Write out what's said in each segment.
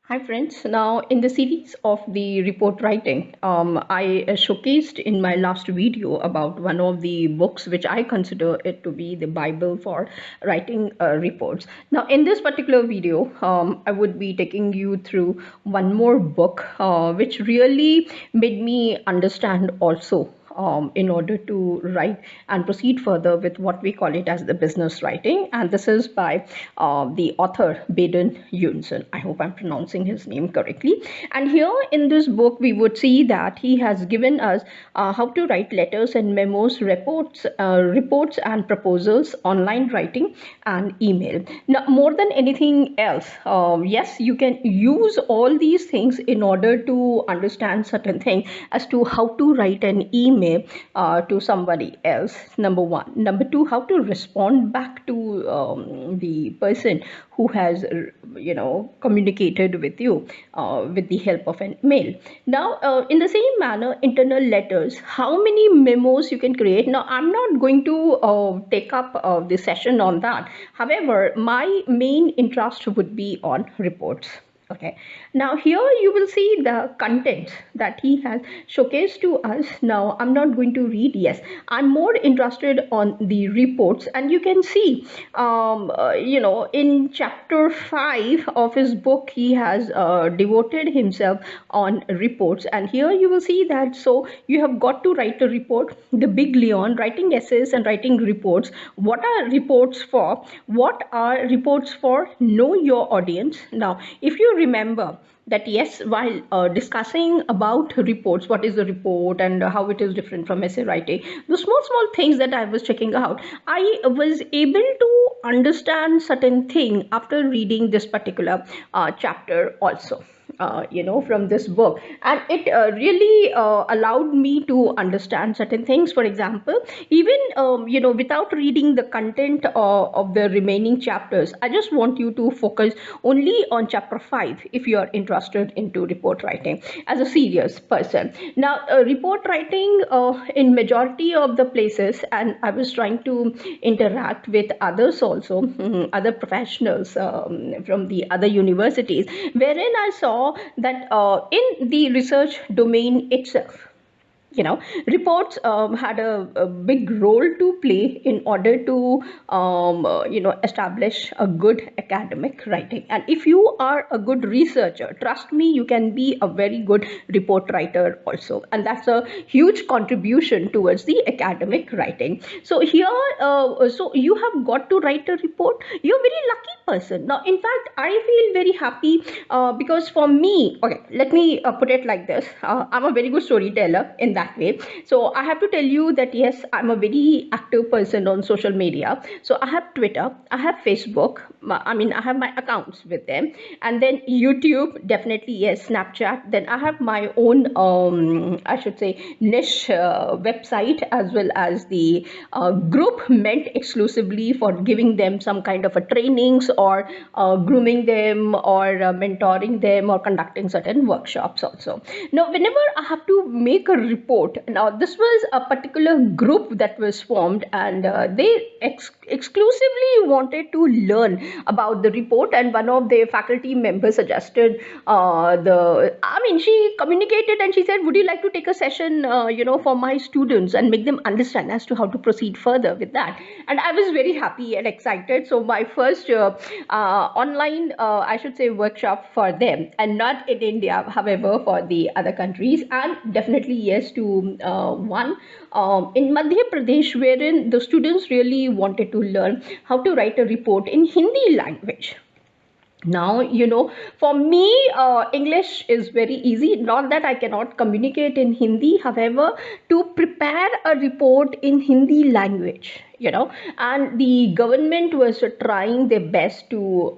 Hi friends. Now in the series of the report writing, I showcased in my last video about one of the books which I consider it to be the Bible for writing reports. Now in this particular video, I would be taking you through one more book which really made me understand also in order to write and proceed further with what we call it as the business writing. And this is by the author Baden Eunson. I hope I'm pronouncing his name correctly. And here in this book, we would see that he has given us how to write letters and memos, reports and proposals, online writing, and email. Now, more than anything else, yes, you can use all these things in order to understand certain things as to how to write an email to somebody else, number one. Number two, how to respond back to the person who has communicated with you with the help of an mail. Now in the same manner, internal letters, how many memos you can create. Now I'm not going to take up the session on that. However, my main interest would be on reports. Okay, now here you will see the content that he has showcased to us. Now I'm not going to read. Yes, I'm more interested on the reports, and you can see in chapter 5 of his book he has devoted himself on reports. And here you will see that so you have got to write a report, the big Leon, writing essays and writing reports. What are reports for? What are reports for? Know your audience. Now if you remember that, yes, while discussing about reports, what is a report and how it is different from essay writing, the small things that I was checking out, I was able to understand certain thing after reading this particular chapter also. From this book, and it really allowed me to understand certain things. For example, even without reading the content of the remaining chapters, I just want you to focus only on chapter 5 if you are interested into report writing as a serious person. Now report writing in majority of the places, and I was trying to interact with others also, other professionals from the other universities, wherein I saw that in the research domain itself, reports had a big role to play in order to establish a good academic writing. And if you are a good researcher, trust me, you can be a very good report writer also, and that's a huge contribution towards the academic writing. So here so you have got to write a report. You're a very lucky person. Now in fact, I feel very happy because for me, okay, let me put it like this. I'm a very good storyteller in that way. So I have to tell you that yes, I'm a very active person on social media. So I have Twitter, I have Facebook, I have my accounts with them, and then YouTube, definitely, yes, Snapchat. Then I have my own I should say niche website, as well as the group meant exclusively for giving them some kind of a trainings, or grooming them, or mentoring them, or conducting certain workshops also. Now whenever I have to make a report, now this was a particular group that was formed, and they exclusively wanted to learn about the report. And one of the faculty members suggested she communicated and she said, would you like to take a session for my students and make them understand as to how to proceed further with that? And I was very happy and excited. So my first online I should say workshop for them, and not in India, however, for the other countries. And definitely yes to one in Madhya Pradesh, wherein the students really wanted to learn how to write a report in Hindi language. Now for me English is very easy, not that I cannot communicate in Hindi. However, to prepare a report in Hindi language, and the government was trying their best to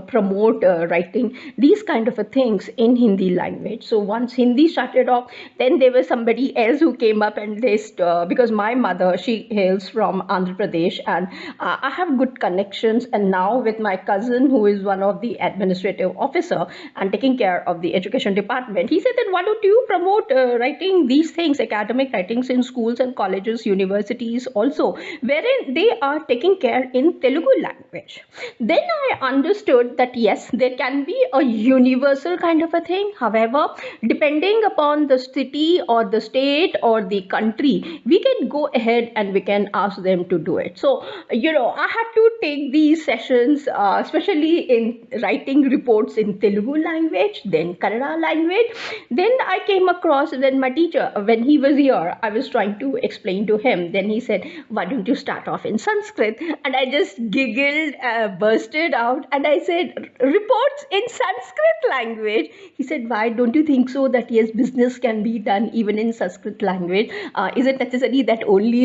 promote writing these kind of things in Hindi language. So once Hindi started off, then there was somebody else who came up, and they because my mother, she hails from Andhra Pradesh, and I have good connections. And now with my cousin, who is one of the administrative officer and taking care of the education department, he said that why don't you promote writing these things, academic writings, in schools and colleges, universities also, wherein they are taking care in Telugu language. Then I understood that yes, there can be a universal kind of a thing. However, depending upon the city or the state or the country, we can go ahead and we can ask them to do it. So, I had to take these sessions, especially in writing reports in Telugu language, then Kannada language. Then I came across when my teacher, when he was here, I was trying to explain to him. Then he said, "Why don't you start off in Sanskrit?" And I just giggled, bursted out, and I said, "Reports in Sanskrit language?" He said, "Why don't you think so that yes, business can be done even in Sanskrit language? Is it necessary that only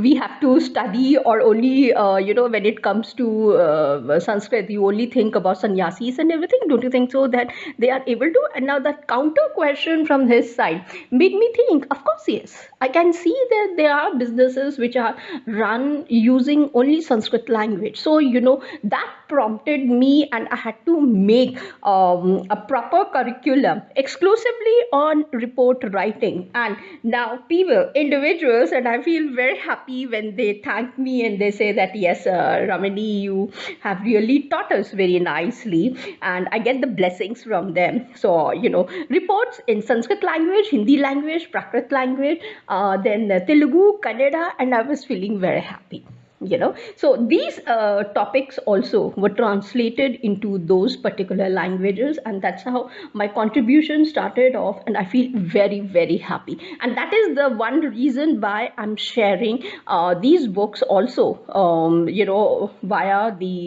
we have to study, or only when it comes to Sanskrit, you only think about sannyasis and everything? Don't you think so that they are able to?" And now that counter question from his side made me think, of course, yes, I can see that there are businesses which are run using only Sanskrit language. So, that prompted me, and I had to make a proper curriculum exclusively on report writing. And now people, individuals, and I feel very happy when they thank me and they say that, "Yes, Ramani, you have really taught us very nicely," and I get the blessings from them. So, reports in Sanskrit language, Hindi language, Prakrit language, then Telugu, Kannada, and I was feeling very happy. So these topics also were translated into those particular languages, and that's how my contribution started off, and I feel very, very happy. And that is the one reason why I'm sharing these books also, via the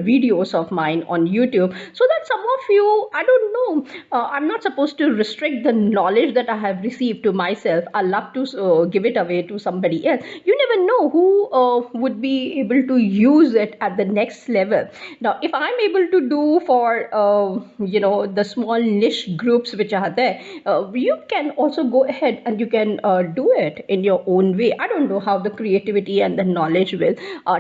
videos of mine on YouTube, so that some of you, I don't know, I'm not supposed to restrict the knowledge that I have received to myself. I love to give it away to somebody else. You never know who would be able to use it at the next level. Now, if I'm able to do for the small niche groups which are there, you can also go ahead and you can do it in your own way. I don't know how the creativity and the knowledge will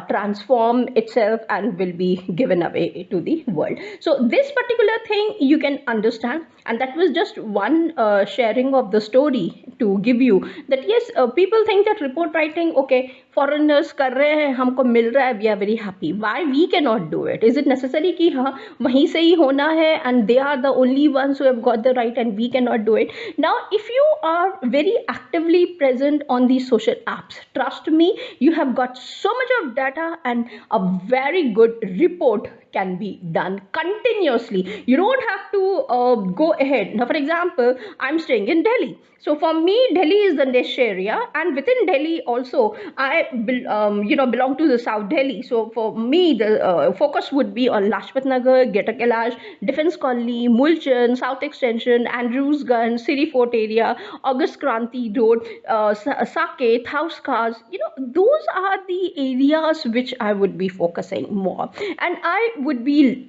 transform itself and will be given away to the world. So this particular thing you can understand, and that was just one sharing of the story to give you that yes, people think that report writing, okay, foreigners कर रहे हैं, हमको मिल रहा है, we are very happy. Why we cannot do it? Is it necessary कि हाँ वहीं से ही होना है and they are the only ones who have got the right and we cannot do it? Now, if you are very actively present on these social apps, trust me, you have got so much of data and a very good report can be done continuously. You don't have to go ahead. Now, for example, I'm staying in Delhi. So for me, Delhi is the niche area, and within Delhi also, I belong to the South Delhi. So for me, the focus would be on Lajpat Nagar, Greater Kailash, Defence Colony, Mulchan, South Extension, Andrews Gun, City Fort area, August Kranti Road, Saket, House Cars. Those are the areas which I would be focusing more, and I would be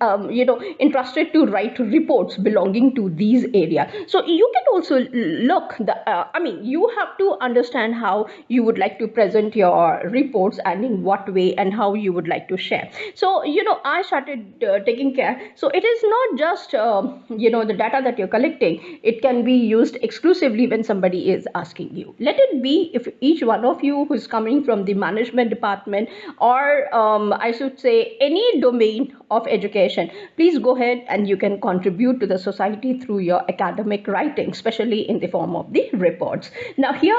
interested to write reports belonging to these areas. So you can also look you have to understand how you would like to present your reports and in what way and how you would like to share. So I started taking care. So it is not just the data that you're collecting. It can be used exclusively when somebody is asking you. Let it be if each one of you who is coming from the management department, or I should say any domain of education, please go ahead and you can contribute to the society through your academic writing, especially in the form of the reports. Now here,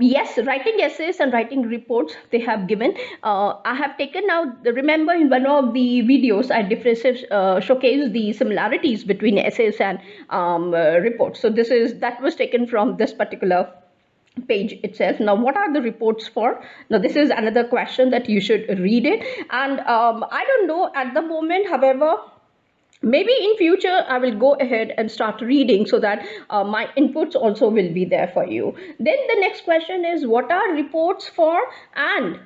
yes, writing essays and writing reports they have given. I have taken out, remember in one of the videos I showcased the similarities between essays and reports. So that was taken from this particular page itself. Now, what are the reports for? Now, this is another question that you should read it. And I don't know at the moment, however, maybe in future I will go ahead and start reading so that my inputs also will be there for you. Then the next question is, what are reports for, and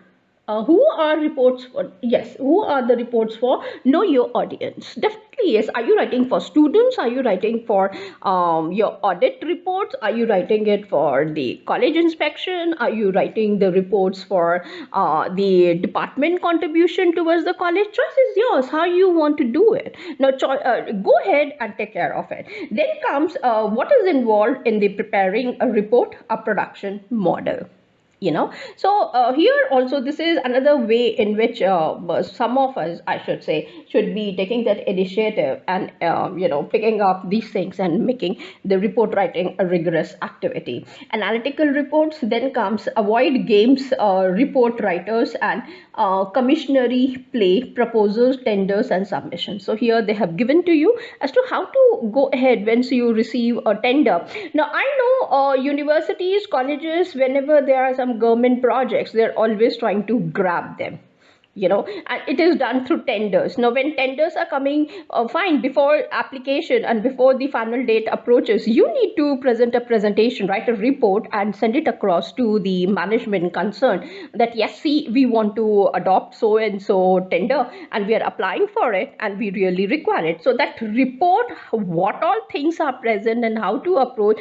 who are reports for? Yes, who are the reports for? Know your audience. Definitely, yes. Are you writing for students? Are you writing for your audit reports? Are you writing it for the college inspection? Are you writing the reports for the department contribution towards the college? Choice is yours, how you want to do it. Now, go ahead and take care of it. Then comes what is involved in the preparing a report, a production model. So here also, this is another way in which some of us, I should say, should be taking that initiative and picking up these things and making the report writing a rigorous activity. Analytical reports then comes avoid games, report writers, and commissionary play proposals, tenders, and submissions. So here they have given to you as to how to go ahead once you receive a tender. Now I know universities, colleges, whenever there are some government projects, they're always trying to grab them, and it is done through tenders. Now when tenders are coming, fine, before application and before the final date approaches, you need to present a presentation, write a report, and send it across to the management concerned that yes, see, we want to adopt so and so tender and we are applying for it and we really require it. So that report, what all things are present and how to approach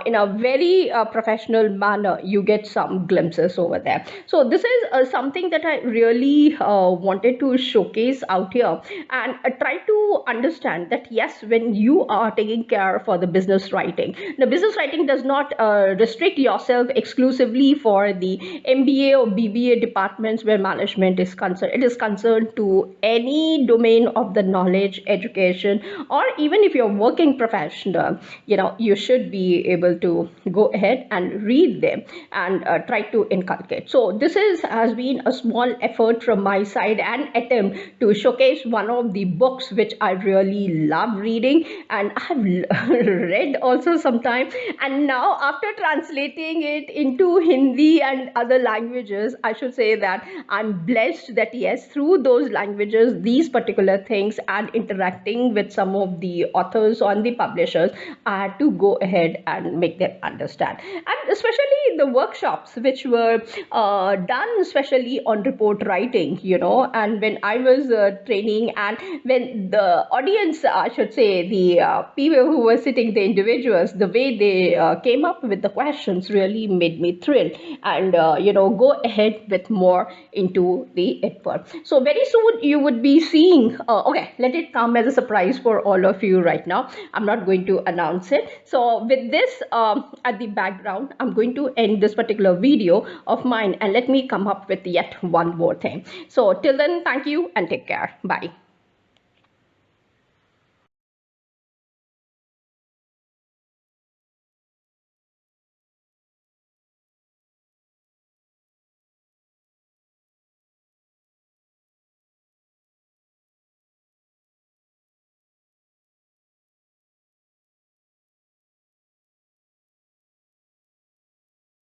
in a very professional manner, you get some glimpses over there. So this is something that I really wanted to showcase out here, and try to understand that yes, when you are taking care for the business writing, the business writing does not restrict yourself exclusively for the MBA or BBA departments where management is concerned. It is concerned to any domain of the knowledge, education, or even if you're working professional, you should be able to go ahead and read them and try to inculcate. So this has been a small effort from my side, an attempt to showcase one of the books which I really love reading, and I have read also sometime, and now after translating it into Hindi and other languages, I should say that I'm blessed that yes, through those languages, these particular things, and interacting with some of the authors or the publishers, I had to go ahead and make them understand. And especially the workshops which were done especially on report writing, and when I was training, and when the audience, I should say, the people who were sitting, the individuals, the way they came up with the questions really made me thrilled, and go ahead with more into the effort. So very soon you would be seeing, okay, let it come as a surprise for all of you right now. I'm not going to announce it. So with this at the background, I'm going to end this particular video of mine, and let me come up with yet one more thing. So till then, thank you and take care. Bye.